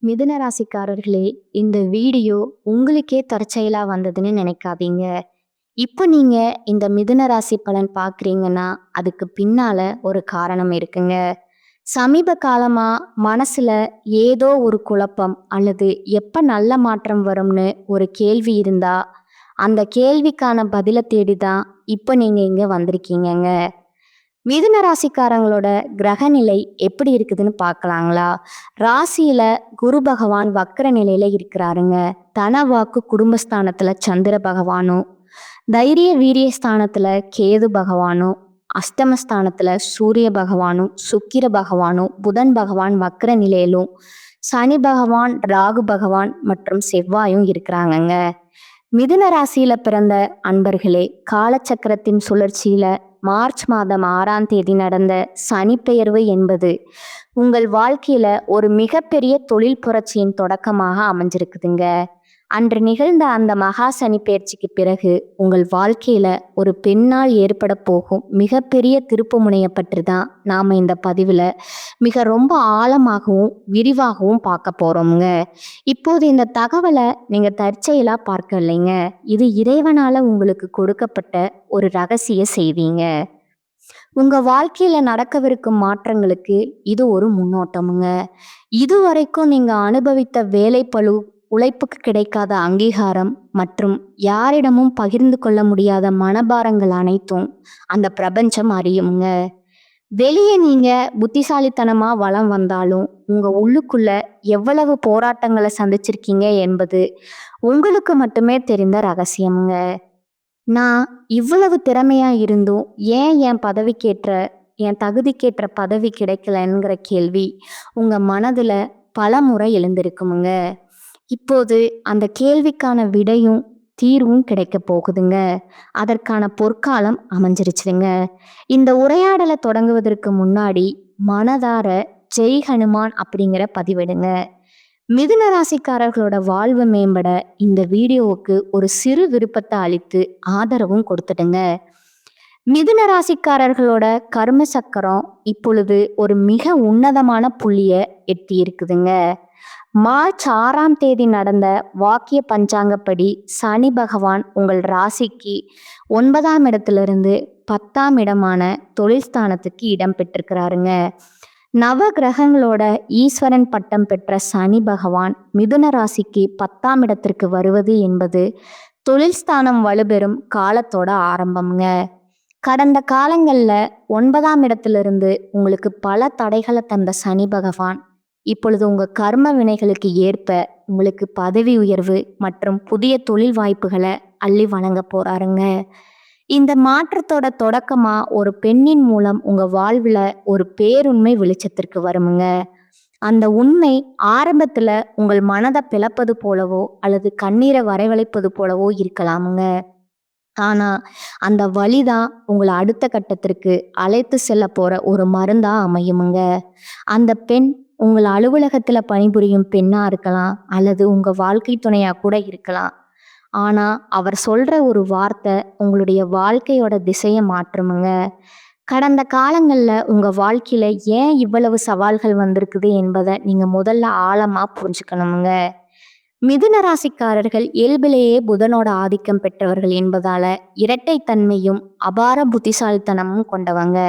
மிதுன ராசிக்காரர்களே, இந்த வீடியோ உங்களுக்கே தற்செயலா வந்ததுன்னு நினைக்காதீங்க. இப்போ நீங்க இந்த மிதுன ராசி பலன் பார்க்குறீங்கன்னா, அதுக்கு பின்னால ஒரு காரணம் இருக்குங்க. சமீப காலமா மனசுல ஏதோ ஒரு குழப்பம் அல்லது எப்ப நல்ல மாற்றம் வரும்னு ஒரு கேள்வி இருந்தா, அந்த கேள்விக்கான பதில தேடி தான் இப்போ நீங்க இங்க வந்திருக்கீங்கங்க. மிதுன ராசிக்காரங்களோட கிரக நிலை எப்படி இருக்குதுன்னு பார்க்கலாங்களா? ராசியில குரு பகவான் வக்கர நிலையில இருக்கிறாருங்க. தன வாக்கு குடும்பஸ்தானத்துல சந்திர பகவானும், தைரிய வீரிய ஸ்தானத்துல கேது பகவானும், அஷ்டமஸ்தானத்துல சூரிய பகவானும், சுக்கிர பகவானும், புதன் பகவான் வக்கர நிலையிலும், சனி பகவான், ராகு பகவான் மற்றும் செவ்வாயும் இருக்கிறாங்கங்க. மிதுன ராசியில பிறந்த அன்பர்களே, காலச்சக்கரத்தின் சுழற்சியில மார்ச் மாதம் 6ஆம் தேதி நடந்த சனிப்பெயர்வு என்பது உங்கள் வாழ்க்கையில ஒரு மிகப்பெரிய தொழில் புரட்சியின் தொடக்கமாக அமைஞ்சிருக்குதுங்க. அன்று நிகழ்ந்த அந்த மகா சனி பெயர்ச்சிக்கு பிறகு உங்கள் வாழ்க்கையில ஒரு பெண்ணால் ஏற்பட போகும் மிகப்பெரிய திருப்பு முனையை பற்றி தான் நாம இந்த பதிவுல ரொம்ப ஆழமாகவும் விரிவாகவும் பார்க்க போறோம்ங்க. இப்போது இந்த தகவலை நீங்க தற்செயலா பார்க்க இல்லைங்க. இது இறைவனால உங்களுக்கு கொடுக்கப்பட்ட ஒரு ரகசிய செய்திங்க. உங்க வாழ்க்கையில நடக்கவிருக்கும் மாற்றங்களுக்கு இது ஒரு முன்னோட்டமுங்க. இதுவரைக்கும் நீங்க அனுபவித்த வேலை பளு, உழைப்புக்கு கிடைக்காத அங்கீகாரம் மற்றும் யாரிடமும் பகிர்ந்து கொள்ள முடியாத மனபாரங்கள் அனைத்தும் அந்த பிரபஞ்சம் அறியுங்க. வெளியே நீங்க புத்திசாலித்தனமா வலம் வந்தாலும் உங்க உள்ளுக்குள்ள எவ்வளவு போராட்டங்களை சந்திச்சிருக்கீங்க என்பது உங்களுக்கு மட்டுமே தெரிந்த ரகசியமுங்க. நான் இவ்வளவு திறமையா இருந்தும் ஏன் என் தகுதிக்கேற்ற பதவி கிடைக்கலங்கிற கேள்வி உங்க மனதுல பல முறை எழுந்திருக்குமுங்க. இப்போது அந்த கேள்விக்கான விடையும் தீர்வும் கிடைக்க போகுதுங்க. அதற்கான பொற்காலம் அமைஞ்சிருச்சுங்க. இந்த உரையாடலை தொடங்குவதற்கு முன்னாடி மனதார ஜெய் ஹனுமான் அப்படிங்கிற பதிவிடுங்க. மிதுன ராசிக்காரர்களோட வாழ்வு மேம்பட இந்த வீடியோவுக்கு ஒரு சிறு விருப்பத்தை அளித்து ஆதரவும் கொடுத்துடுங்க. மிதுன ராசிக்காரர்களோட கர்ம சக்கரம் இப்பொழுது ஒரு மிக உன்னதமான புள்ளிய எட்டி இருக்குதுங்க. மார்ச் 6ஆம் தேதி நடந்த வாக்கிய பஞ்சாங்கப்படி சனி பகவான் உங்கள் ராசிக்கு 9ஆம் இடத்திலிருந்து 10ஆம் இடமான தொழில் ஸ்தானத்துக்கு இடம் பெற்றிருக்கிறாருங்க. நவ கிரகங்களோட ஈஸ்வரன் பட்டம் பெற்ற சனி பகவான் மிதுன ராசிக்கு 10ஆம் இடத்திற்கு வருவது என்பது தொழில் ஸ்தானம் வலுப்பெறும் காலத்தோட ஆரம்பம்ங்க. கடந்த காலங்களில் 9ஆம் இடத்திலிருந்து உங்களுக்கு பல தடைகளை தந்த சனி பகவான் இப்பொழுது உங்க கர்ம வினைகளுக்கு ஏற்ப உங்களுக்கு பதவி உயர்வு மற்றும் புதிய தொழில் வாய்ப்புகளை அள்ளி வழங்க போறாருங்க. இந்த மாற்றத்தோட தொடக்கமா ஒரு பெண்ணின் மூலம் உங்க வாழ்வுல ஒரு பேருண்மை வெளிச்சத்திற்கு வருமுங்க. அந்த உண்மை ஆரம்பத்துல உங்கள் மனதை பிளப்பது போலவோ அல்லது கண்ணீரை வரவழைப்பது போலவோ இருக்கலாமுங்க. ஆனா அந்த வழிதான் உங்களை அடுத்த கட்டத்திற்கு அழைத்து செல்ல போற ஒரு மருந்தா அமையுமுங்க. அந்த பெண் உங்கள் அலுவலகத்துல பணிபுரியும் பெண்ணா இருக்கலாம் அல்லது உங்க வாழ்க்கை துணையா கூட இருக்கலாம். ஆனா அவர் சொல்ற ஒரு வார்த்தை உங்களுடைய வாழ்க்கையோட திசையை மாற்றுமுங்க. கடந்த காலங்கள்ல உங்க வாழ்க்கையில ஏன் இவ்வளவு சவால்கள் வந்திருக்குது என்பதை நீங்க முதல்ல ஆழமா புரிஞ்சுக்கணுமுங்க. மிதுன ராசிக்காரர்கள் இயல்பிலேயே புதனோட ஆதிக்கம் பெற்றவர்கள் என்பதால இரட்டைத்தன்மையும் அபார புத்திசாலித்தனமும் கொண்டவங்க.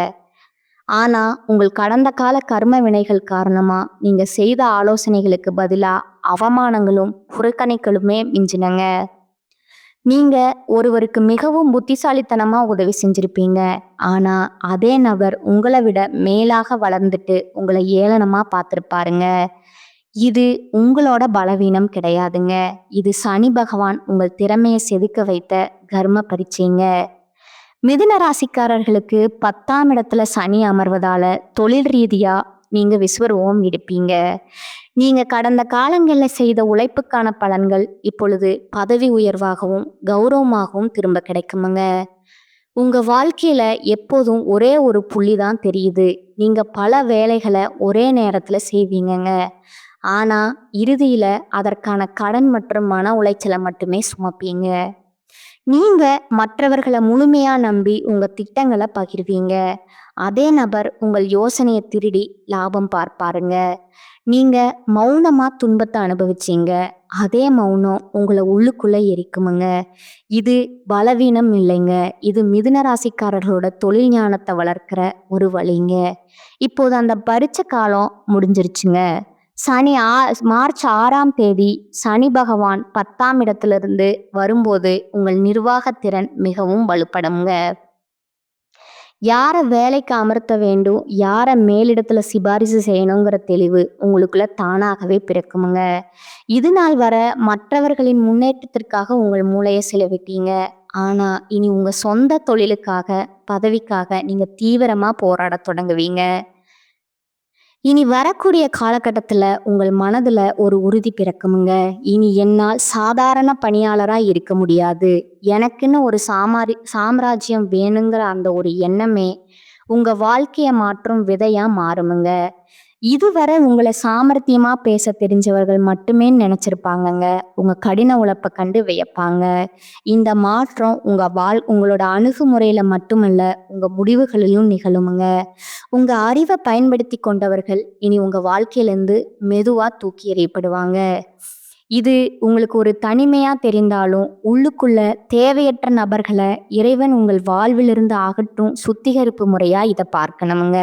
ஆனா உங்கள் கடந்த கால கர்ம வினைகள் காரணமா நீங்க செய்த ஆலோசனைகளுக்கு பதிலா அவமானங்களும் புறக்கணிகளுமே மிஞ்சினங்க. நீங்க ஒருவருக்கு மிகவும் புத்திசாலித்தனமா உதவி செஞ்சிருப்பீங்க. ஆனா அதே நபர் உங்களை விட மேலாக வளர்ந்துட்டு உங்களை ஏளனமா பார்த்திருப்பாருங்க. இது உங்களோட பலவீனம் கிடையாதுங்க. இது சனி பகவான் உங்கள் திறமையை செதுக்க வைத்த கர்ம பரீட்சைங்க. மிதுன ராசிக்காரர்களுக்கு 10ஆம் இடத்துல சனி அமர்வதால தொழில் ரீதியா நீங்க விஸ்வரூபம் எடுப்பீங்க. நீங்க கடந்த காலங்களில் செய்த உழைப்புக்கான பலன்கள் இப்பொழுது பதவி உயர்வாகவும் கௌரவமாகவும் திரும்ப கிடைக்குமுங்க. உங்க வாழ்க்கையில எப்போதும் ஒரே ஒரு புள்ளி தான் தெரியுது. நீங்க பல வேலைகளை ஒரே நேரத்துல செய்வீங்கங்க. ஆனா இறுதியில அதற்கான கடன் மற்றும் மன உளைச்சலை மட்டுமே சுமப்பீங்க. நீங்க மற்றவர்களை முழுமையா நம்பி உங்க திட்டங்களை பகிர்வீங்க. அதே நபர் உங்கள் யோசனையை திருடி லாபம் பார்ப்பாருங்க. நீங்க மௌனமா துன்பத்தை அனுபவிச்சீங்க. அதே மௌனம் உங்கள உள்ளுக்குள்ள எரிக்குமுங்க. இது பலவீனம் இல்லைங்க. இது மிதுன ராசிக்காரர்களோட தொழில் ஞானத்தை வளர்க்கிற ஒரு வழிங்க. இப்போது அந்த பரீட்சை காலம் முடிஞ்சிருச்சுங்க. மார்ச் 6ஆம் தேதி சனி பகவான் 10ஆம் இடத்திலிருந்து வரும்போது உங்கள் நிர்வாகத்திறன் மிகவும் வலுப்படுங்க. யாரை வேலைக்கு அமர்த்த வேண்டும், யாரை மேலிடத்துல சிபாரிசு செய்யணுங்கிற தெளிவு உங்களுக்குள்ள தானாகவே பிறக்குமுங்க. இது நாள் வர மற்றவர்களின் முன்னேற்றத்திற்காக உங்கள் மூளையை செலவிட்டீங்க. ஆனா இனி உங்க சொந்த தொழிலுக்காக, பதவிக்காக நீங்க தீவிரமா போராடத் தொடங்குவீங்க. இனி வரக்கூடிய காலகட்டத்துல உங்கள் மனதுல ஒரு உறுதி பிறக்குமுங்க. இனி என்னால் சாதாரண பணியாளரா இருக்க முடியாது. எனக்குன்னு ஒரு சாம்ராஜ்யம் வேணுங்கிற அந்த ஒரு எண்ணமே உங்க வாழ்க்கைய மாற்றும் விதையா மாறுமுங்க. இதுவரை உங்களை சாமர்த்தியமா பேச தெரிஞ்சவர்கள் மட்டுமே நினைச்சிருப்பாங்கங்க. உங்க கடின உழைப்பை கண்டு வியப்பாங்க. இந்த மாற்றம் உங்களோட அணுகுமுறையில மட்டுமல்ல, உங்க முடிவுகளிலும் நிகழுமுங்க. உங்க அறிவை பயன்படுத்தி கொண்டவர்கள் இனி உங்க வாழ்க்கையிலேருந்து மெதுவா தூக்கி எறியப்படுவாங்க. இது உங்களுக்கு ஒரு தனிமையா தெரிந்தாலும் உள்ளுக்குள்ள தேவையற்ற நபர்களை இறைவன் உங்கள் வாழ்விலிருந்து அகற்றும் சுத்திகரிப்பு முறையா இதை பார்க்கணுமுங்க.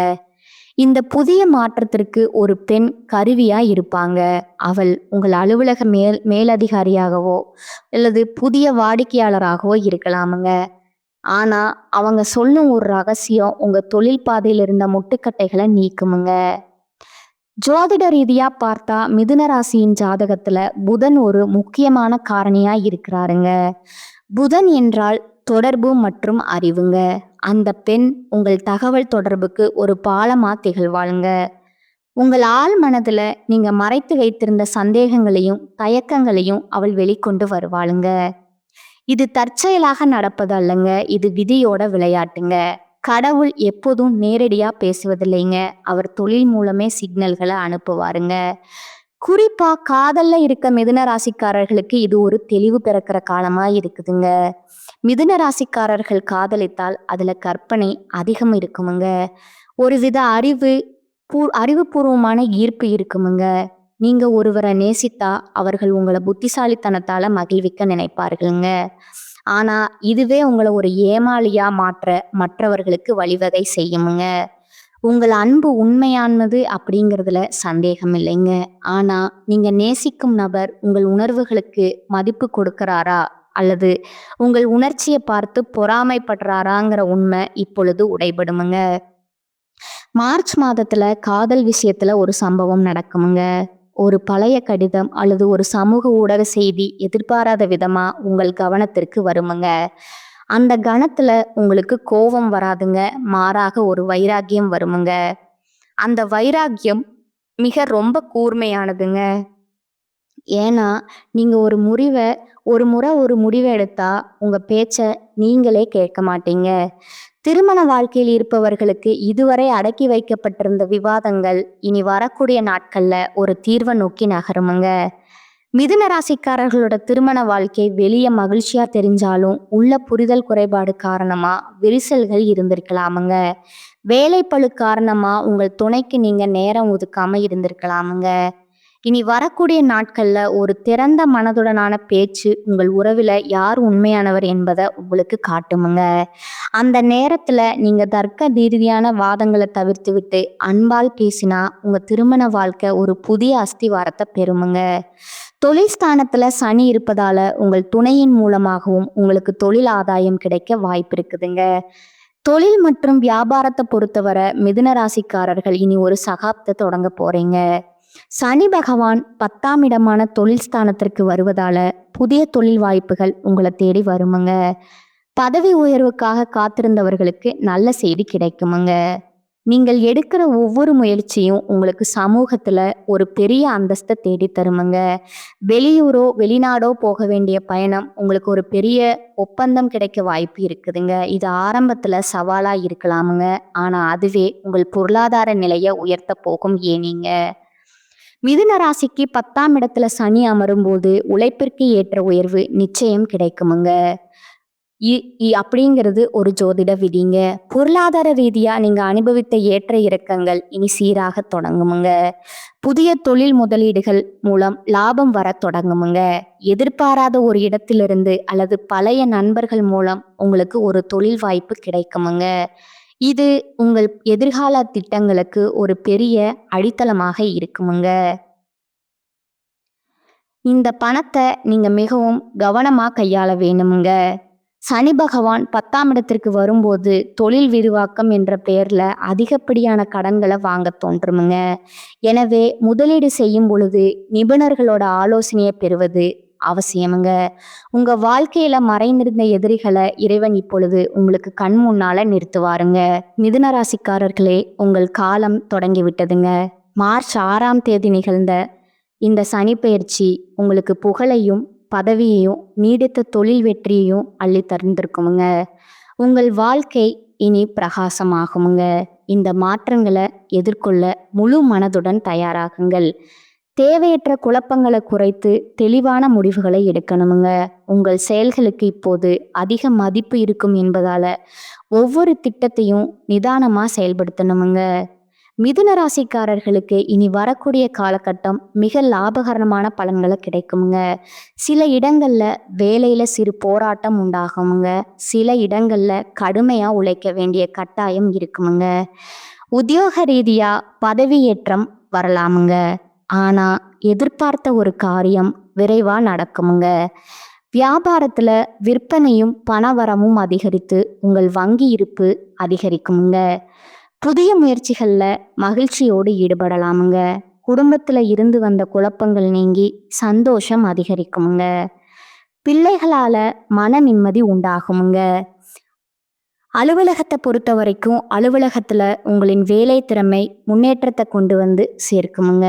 இந்த புதிய மாற்றத்திற்கு ஒரு பெண் கருவியா இருப்பாங்க. அவள் உங்கள் அலுவலக மேலதிகாரியாகவோ அல்லது புதிய வாடிக்கையாளராகவோ இருக்கலாமுங்க. ஆனா அவங்க சொல்லும் ஒரு ரகசியம் உங்க தொழில் பாதையில் இருந்த முட்டுக்கட்டைகளை நீக்குமுங்க. ஜோதிட ரீதியா பார்த்தா மிதுன ராசியின் ஜாதகத்துல புதன் ஒரு முக்கியமான காரணியா இருக்கிறாருங்க. புதன் என்றால் தொடர்பு மற்றும் அறிவுங்க. அந்த பெண் உங்கள் தகவல் தொடர்புக்கு ஒரு பாலமா திகழ்வாளுங்க. உங்கள் ஆள் மனதுல நீங்க மறைத்து வைத்திருந்த சந்தேகங்களையும் தயக்கங்களையும் அவள் வெளிக்கொண்டு வருவாளுங்க. இது தற்செயலாக நடப்பது அல்லங்க. இது விதியோட விளையாட்டுங்க. கடவுள் எப்போதும் நேரடியா பேசுவதில்லைங்க. அவர் தொழில் மூலமே சிக்னல்களை அனுப்புவாருங்க. குறிப்பா காதல்ல இருக்க மிதுன ராசிக்காரர்களுக்கு இது ஒரு தெளிவு பிறக்கிற காலமா இருக்குதுங்க. மிதுன ராசிக்காரர்கள் காதலித்தால் அதுல கற்பனை அதிகம் இருக்குமுங்க. ஒருவித அறிவுபூர்வமான ஈர்ப்பு இருக்குமுங்க. நீங்க ஒருவரை நேசித்தா அவர்கள் உங்களை புத்திசாலித்தனத்தால மகிழ்விக்க நினைப்பார்களுங்க. ஆனா இதுவே உங்களை ஒரு ஏமாளியா மாற்ற மற்றவர்களுக்கு வழிவகை செய்யுமுங்க. உங்கள் அன்பு உண்மையானது அப்படிங்கிறதுல சந்தேகம் இல்லைங்க. ஆனா நீங்க நேசிக்கும் நபர் உங்கள் உணர்வுகளுக்கு மதிப்பு கொடுக்கிறாரா அல்லது உங்கள் உணர்ச்சியை பார்த்து பொறாமைப்படுறாராங்கிற உண்மை இப்பொழுது உடைபடுமுங்க. மார்ச் மாதத்துல காதல் விஷயத்துல ஒரு சம்பவம் நடக்குமுங்க. ஒரு பழைய கடிதம் அல்லது ஒரு சமூக ஊடக செய்தி எதிர்பாராத விதமா உங்கள் கவனத்திற்கு வருமுங்க. அந்த கணத்துல உங்களுக்கு கோபம் வராதுங்க. மாறாக ஒரு வைராக்கியம் வருமுங்க. அந்த வைராக்கியம் மிக ரொம்ப கூர்மையானதுங்க. ஏன்னா நீங்க ஒரு முறை ஒரு முடிவை எடுத்தா உங்க பேச்ச நீங்களே கேட்க மாட்டீங்க. திருமண வாழ்க்கையில் இருப்பவர்களுக்கு இதுவரை அடக்கி வைக்கப்பட்டிருந்த விவாதங்கள் இனி வரக்கூடிய நாட்கள்ல ஒரு தீர்வை நோக்கி நகருமுங்க. மிதுன ராசிக்காரர்களோட திருமண வாழ்க்கை வெளியே மகிழ்ச்சியா தெரிஞ்சாலும் உள்ள புரிதல் குறைபாடு காரணமா விரிசல்கள் இருந்திருக்கலாமுங்க. வேலைப்பளு காரணமா உங்கள் துணைக்கு நீங்க நேரம் ஒதுக்காம இருந்திருக்கலாமுங்க. இனி வரக்கூடிய நாட்கள்ல ஒரு திறந்த மனதுடனான பேச்சு உங்கள் உறவுல யார் உண்மையானவர் என்பதை உங்களுக்கு காட்டுமுங்க. அந்த நேரத்துல நீங்க தர்க்க ரீதியான வாதங்களை தவிர்த்து விட்டு அன்பால் பேசினா உங்க திருமண வாழ்க்கை ஒரு புதிய அஸ்திவாரத்தை பெறுமுங்க. தொழில் ஸ்தானத்துல சனி இருப்பதால உங்கள் துணையின் மூலமாகவும் உங்களுக்கு தொழில் ஆதாயம் கிடைக்க வாய்ப்பு இருக்குதுங்க. தொழில் மற்றும் வியாபாரத்தை பொறுத்தவரை மிதுன ராசிக்காரர்கள் இனி ஒரு சகாப்தத்தை தொடங்க போறீங்க. சனி பகவான் 10ஆம் இடமான தொழில் ஸ்தானத்திற்கு வருவதால புதிய தொழில் வாய்ப்புகள் உங்களை தேடி வருமுங்க. பதவி உயர்வுக்காக காத்திருந்தவர்களுக்கு நல்ல செய்தி கிடைக்குமுங்க. நீங்கள் எடுக்கிற ஒவ்வொரு முயற்சியும் உங்களுக்கு சமூகத்துல ஒரு பெரிய அந்தஸ்தை தேடி தருமுங்க. வெளியூரோ வெளிநாடோ போக வேண்டிய பயணம் உங்களுக்கு ஒரு பெரிய ஒப்பந்தம் கிடைக்க வாய்ப்பு இருக்குதுங்க. இது ஆரம்பத்துல சவாலா இருக்கலாமுங்க. ஆனா அதுவே உங்கள் பொருளாதார நிலையை உயர்த்த போகும் ஏனீங்க. மிதுன ராசிக்கு 10ஆம் இடத்துல சனி அமரும் போது உழைப்பிற்கு ஏற்ற உயர்வு நிச்சயம் கிடைக்குமுங்க. அப்படிங்கிறது ஒரு ஜோதிட விதிங்க. பொருளாதார ரீதியா நீங்க அனுபவித்த ஏற்ற இறக்கங்கள் இனி சீராக தொடங்குமுங்க. புதிய தொழில் முதலீடுகள் மூலம் லாபம் வரத் தொடங்குமுங்க. எதிர்பாராத ஒரு இடத்திலிருந்து அல்லது பழைய நண்பர்கள் மூலம் உங்களுக்கு ஒரு தொழில் வாய்ப்பு கிடைக்குமுங்க. இது உங்கள் எதிர்கால திட்டங்களுக்கு ஒரு பெரிய அடித்தளமாக இருக்குமுங்க. இந்த பணத்தை நீங்க மிகவும் கவனமா கையாள வேணுமுங்க. சனி பகவான் 10ஆம் இடத்திற்கு வரும்போது தொழில் விரிவாக்கம் என்ற பெயர்ல அதிகப்படியான கடன்களை வாங்க தோன்றுமுங்க. எனவே முதலீடு செய்யும் பொழுது நிபுணர்களோட ஆலோசனையை பெறுவது அவசியமுங்க. உங்க வாழ்க்கையில மறைந்திருந்த எதிரிகளை இறைவன் இப்பொழுது உங்களுக்கு கண் முன்னால நிறுத்துவாருங்க. மிதுன ராசிக்காரர்களே, உங்கள் காலம் தொடங்கி விட்டதுங்க. மார்ச் 6ஆம் தேதி நிகழ்ந்த இந்த சனி பெயர்ச்சி உங்களுக்கு புகழையும் பதவியையும் நீடித்த தொழில் வெற்றியையும் அள்ளி தந்திருக்குமுங்க. உங்கள் வாழ்க்கை இனி பிரகாசமாகுமுங்க. இந்த மாற்றங்களை எதிர்கொள்ள முழு மனதுடன் தயாராகுங்கள். தேவையற்ற குழப்பங்களை குறைத்து தெளிவான முடிவுகளை எடுக்கணுமுங்க. உங்கள் செயல்களுக்கு இப்போது அதிக மதிப்பு இருக்கும் என்பதால ஒவ்வொரு திட்டத்தையும் நிதானமா செயல்படுத்தணுமுங்க. மிதுன ராசிக்காரர்களுக்கு இனி வரக்கூடிய காலகட்டம் மிக லாபகரமான பலன்களை கிடைக்குமுங்க. சில இடங்கள்ல வேலையில சிறு போராட்டம் உண்டாகுமுங்க. சில இடங்கள்ல கடுமையா உழைக்க வேண்டிய கட்டாயம் இருக்குமுங்க. உத்தியோக ரீதியா பதவி ஏற்றம் வரலாமுங்க. ஆனா எதிர்பார்த்த ஒரு காரியம் விரைவா நடக்குமுங்க. வியாபாரத்துல விற்பனையும் பணவரமும் அதிகரித்து உங்கள் வங்கி இருப்பு அதிகரிக்குமுங்க. புதிய முயற்சிகள்ல மகிழ்ச்சியோடு ஈடுபடலாமுங்க. குடும்பத்துல இருந்து வந்த குழப்பங்கள் நீங்கி சந்தோஷம் அதிகரிக்குமுங்க. பிள்ளைகளால மன நிம்மதி உண்டாகுமுங்க. அலுவலகத்தை பொறுத்த வரைக்கும் அலுவலகத்துல உங்களின் வேலை திறமை முன்னேற்றத்தை கொண்டு வந்து சேர்க்குமுங்க.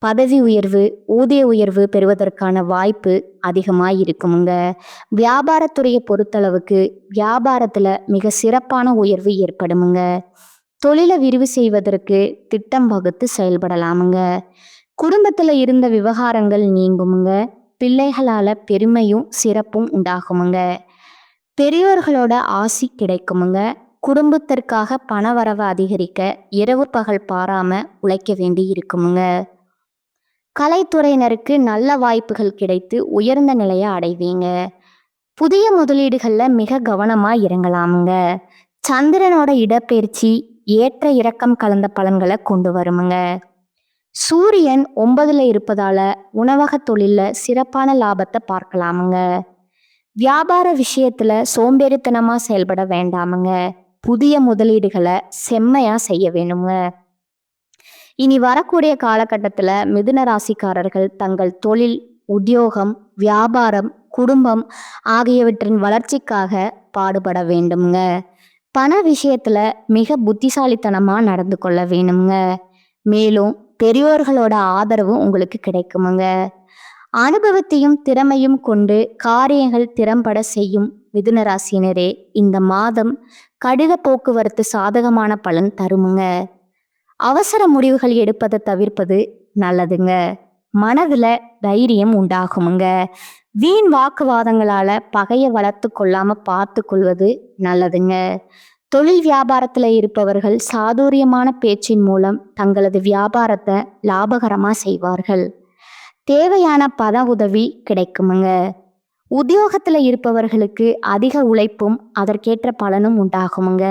பதவி உயர்வு ஊதிய உயர்வு பெறுவதற்கான வாய்ப்பு அதிகமாக இருக்குமுங்க. வியாபாரத்துறையை பொறுத்தளவுக்கு வியாபாரத்துல மிக சிறப்பான உயர்வு ஏற்படுமுங்க. தொழிலை விரிவு செய்வதற்கு திட்டம் வகுத்து செயல்படலாமுங்க. குடும்பத்துல இருந்த விவகாரங்கள் நீங்குமுங்க. பிள்ளைகளால பெருமையும் சிறப்பும் உண்டாகுமுங்க. பெரியோர்களோட ஆசி கிடைக்குமுங்க. குடும்பத்திற்காக பணவரவை அதிகரிக்க இரவு பகல் பாராம உழைக்க வேண்டி இருக்குமுங்க. கலைத்துறையினருக்கு நல்ல வாய்ப்புகள் கிடைத்து உயர்ந்த நிலையை அடைவீங்க. புதிய முதலீடுகள்ல மிக கவனமா இறங்கலாமுங்க. சந்திரனோட இடப்பெயர்ச்சி ஏற்ற இறக்கம் கலந்த பலன்களை கொண்டு வருமுங்க. சூரியன் 9ல் இருப்பதால உணவக தொழில்ல சிறப்பான லாபத்தை பார்க்கலாமுங்க. வியாபார விஷயத்துல சோம்பேறித்தனமா செயல்பட வேண்டாமுங்க. புதிய முதலீடுகளை செம்மையா செய்ய வேணுங்க. இனி வரக்கூடிய காலகட்டத்துல மிதுன ராசிக்காரர்கள் தங்கள் தொழில், உத்தியோகம், வியாபாரம், குடும்பம் ஆகியவற்றின் வளர்ச்சிக்காக பாடுபட வேண்டுமுங்க. பண விஷயத்துல மிக புத்திசாலித்தனமா நடந்து கொள்ள வேணுங்க. மேலும் பெரியோர்களோட ஆதரவு உங்களுக்கு கிடைக்குமுங்க. அனுபவத்தையும் திறமையும் கொண்டு காரியங்கள் திறம்பட செய்யும் மிதுன ராசியினரே, இந்த மாதம் கடித போக்குவரத்து சாதகமான பலன் தருமுங்க. அவசர முடிவுகள் எடுப்பதை தவிர்ப்பது நல்லதுங்க. மனதுல தைரியம் உண்டாகுமுங்க. வீண் வாக்குவாதங்களால பகையை வளர்த்து கொள்ளாம பார்த்து கொள்வது நல்லதுங்க. தொழில் வியாபாரத்துல இருப்பவர்கள் சாதுரியமான பேச்சின் மூலம் தங்களது வியாபாரத்தை லாபகரமா செய்வார்கள். தேவையான பண உதவி கிடைக்குமுங்க. உத்தியோகத்துல இருப்பவர்களுக்கு அதிக உழைப்பும் அதற்கேற்ற பலனும் உண்டாகுமுங்க.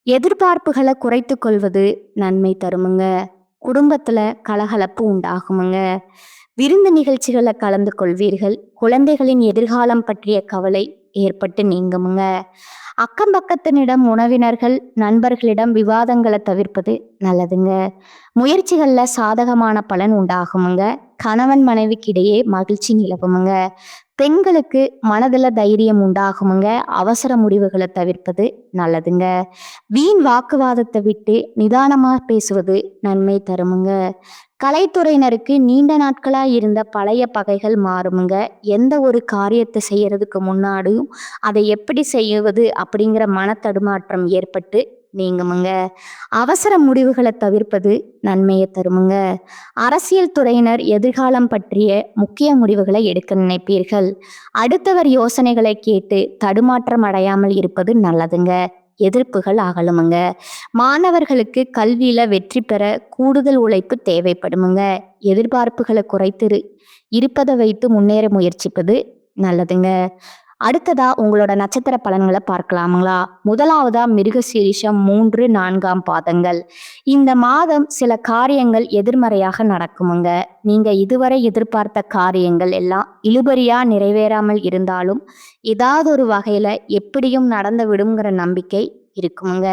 எதிர்பார்ப்புகளை குறைத்து கொள்வது நன்மை தருமுங்க. குடும்பத்துல கலகலப்பு உண்டாகுமுங்க. விருந்து நிகழ்ச்சிகளை கலந்து கொள்வீர்கள். குழந்தைகளின் எதிர்காலம் பற்றிய கவலை ஏற்பட்டு நீங்குமுங்க. அக்கம் பக்கத்தினிடம் உறவினர்கள் நண்பர்களிடம் விவாதங்களை தவிர்ப்பது நல்லதுங்க. முயற்சிகள்ல சாதகமான பலன் உண்டாகுமுங்க. கணவன் மனைவிக்கிடையே மகிழ்ச்சி நிலவுமுங்க. பெண்களுக்கு மனதில் தைரியம் உண்டாகுமுங்க. அவசர முடிவுகளை தவிர்ப்பது நல்லதுங்க. வீண் வாக்குவாதத்தை விட்டு நிதானமா பேசுவது நன்மை தருமுங்க. கலைத்துறையினருக்கு நீண்ட நாட்களாக இருந்த பழைய பகைகள் மாறுமுங்க. எந்த ஒரு காரியத்தை செய்யறதுக்கு முன்னாடியும் அதை எப்படி செய்வது அப்படிங்கிற மனத்தடுமாற்றம் ஏற்பட்டு நீங்குமுங்க. அவசர முடிவுகளை தவிர்ப்பது நன்மையை தருமுங்க. அரசியல் துறையினர் எதிர்காலம் பற்றிய முக்கிய முடிவுகளை எடுக்க நினைப்பீர்கள். அடுத்தவர் யோசனைகளை கேட்டு தடுமாற்றம் அடையாமல் இருப்பது நல்லதுங்க. எதிர்ப்புகள் அகலுமுங்க. மாணவர்களுக்கு கல்வியில வெற்றி பெற கூடுதல் உழைப்பு தேவைப்படுமுங்க. எதிர்பார்ப்புகளை குறைத்து இருப்பதை வைத்து முன்னேற முயற்சிப்பது நல்லதுங்க. அடுத்ததா உங்களோட நட்சத்திர பலன்களை பார்க்கலாமுங்களா? முதலாவதா மிருகசீரிஷம் 3, 4ஆம் பாதங்கள். இந்த மாதம் சில காரியங்கள் எதிர்மறையாக நடக்குமுங்க. நீங்க இதுவரை எதிர்பார்த்த காரியங்கள் எல்லாம் இழுபறியா நிறைவேறாமல் இருந்தாலும் ஏதாவது ஒரு வகையில எப்படியும் நடந்து விடுங்கிற நம்பிக்கை இருக்குமுங்க.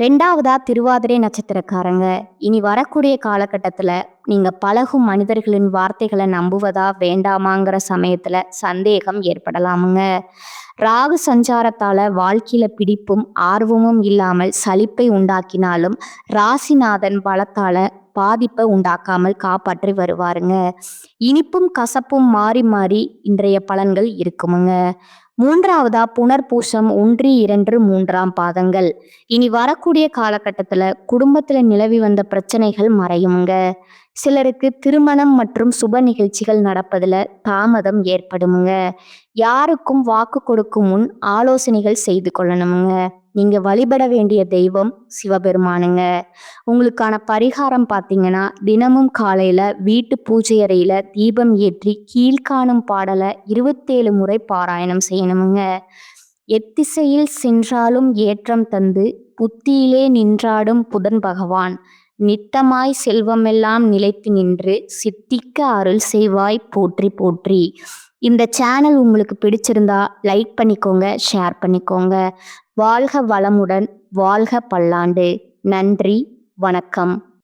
2ஆவதா திருவாதிரை நட்சத்திரக்காரங்க. இனி வரக்கூடிய காலகட்டத்துல நீங்க பழகும் மனிதர்களின் வார்த்தைகளை நம்புவதா வேண்டாமாங்கிற சமயத்துல சந்தேகம் ஏற்படலாமுங்க. ராகு சஞ்சாரத்தால வாழ்க்கையில பிடிப்பும் ஆர்வமும் இல்லாமல் சலிப்பை உண்டாக்கினாலும் ராசிநாதன் பலத்தால பாதிப்பை உண்டாக்காமல் காப்பாற்றி வருவாருங்க. இனிப்பும் கசப்பும் மாறி மாறி இன்றைய பலன்கள் இருக்குமுங்க. 3ஆவதா புனர்பூசம் 1, 2, 3ஆம் பாதங்கள். இனி வரக்கூடிய காலகட்டத்துல குடும்பத்துல நிலவி வந்த பிரச்சனைகள் மறையுமுங்க. சிலருக்கு திருமணம் மற்றும் சுப நிகழ்ச்சிகள் நடப்பதுல தாமதம் ஏற்படுமுங்க. யாருக்கும் வாக்கு கொடுக்கும் முன் ஆலோசனைகள் செய்து கொள்ளணுமுங்க. நீங்க வழிபட வேண்டிய தெய்வம் சிவபெருமானுங்க. உங்களுக்கான பரிகாரம் பார்த்தீங்கன்னா, தினமும் காலையில வீட்டு பூஜை அறையில தீபம் ஏற்றி கீழ்காணும் பாடலை 27 முறை பாராயணம் செய்யணுமுங்க. எத்திசையில் சென்றாலும் ஏற்றம் தந்து புத்தியிலே நின்றாடும் புதன் பகவான் நித்தமாய் செல்வமெல்லாம் நிலைத்து நின்று சித்திக்க அருள் செய்வாய் போற்றி போற்றி. இந்த சேனல் உங்களுக்கு பிடிச்சிருந்தா லைக் பண்ணிக்கோங்க, ஷேர் பண்ணிக்கோங்க. வாழ்க வளமுடன், வாழ்க பல்லாண்டு. நன்றி, வணக்கம்.